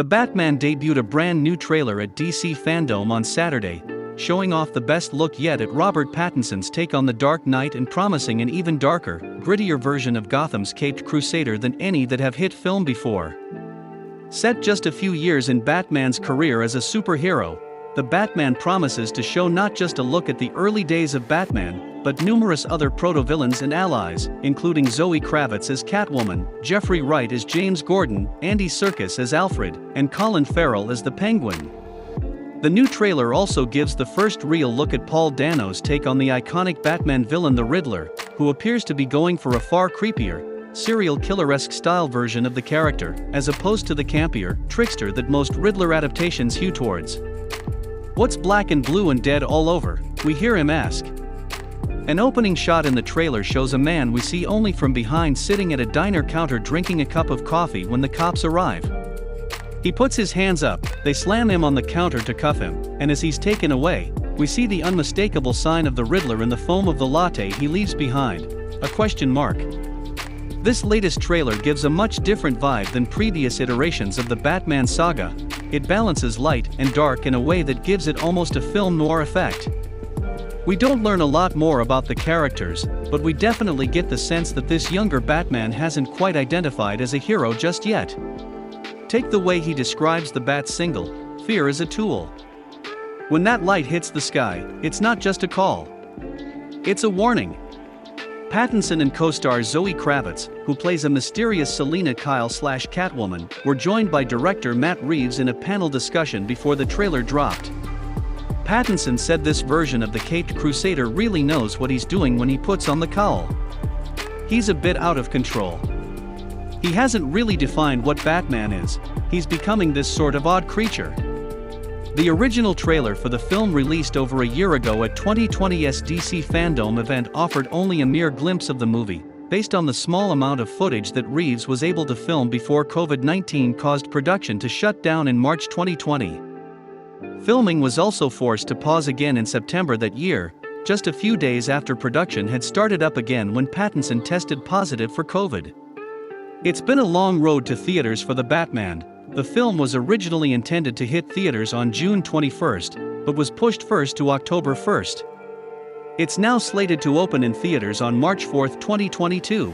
The Batman debuted a brand new trailer at DC Fandom on Saturday, showing off the best look yet at Robert Pattinson's take on the Dark Knight and promising an even darker, grittier version of Gotham's caped crusader than any that have hit film before. Set just a few years in Batman's career as a superhero, the Batman promises to show not just a look at the early days of Batman, but numerous other proto-villains and allies, including Zoe Kravitz as Catwoman, Jeffrey Wright as James Gordon, Andy Serkis as Alfred, and Colin Farrell as the Penguin. The new trailer also gives the first real look at Paul Dano's take on the iconic Batman villain the Riddler, who appears to be going for a far creepier, serial killer-esque style version of the character, as opposed to the campier, trickster that most Riddler adaptations hew towards. "What's black and blue and dead all over?" we hear him ask. An opening shot in the trailer shows a man we see only from behind sitting at a diner counter drinking a cup of coffee when the cops arrive. He puts his hands up, they slam him on the counter to cuff him, and as he's taken away, we see the unmistakable sign of the Riddler in the foam of the latte he leaves behind, a question mark. This latest trailer gives a much different vibe than previous iterations of the Batman saga. It balances light and dark in a way that gives it almost a film noir effect. We don't learn a lot more about the characters, but we definitely get the sense that this younger Batman hasn't quite identified as a hero just yet. Take the way he describes the Bat's single, "Fear is a tool." When that light hits the sky, it's not just a call. It's a warning. Pattinson and co-star Zoe Kravitz, who plays a mysterious Selina Kyle/Catwoman, were joined by director Matt Reeves in a panel discussion before the trailer dropped. Pattinson said this version of the caped crusader really knows what he's doing when he puts on the cowl. He's a bit out of control. He hasn't really defined what Batman is, he's becoming this sort of odd creature. The original trailer for the film released over a year ago at 2020's DC Fandom event offered only a mere glimpse of the movie, based on the small amount of footage that Reeves was able to film before COVID-19 caused production to shut down in March 2020. Filming was also forced to pause again in September that year, just a few days after production had started up again when Pattinson tested positive for COVID. It's been a long road to theaters for the Batman. The film was originally intended to hit theaters on June 21, but was pushed first to October 1. It's now slated to open in theaters on March 4, 2022.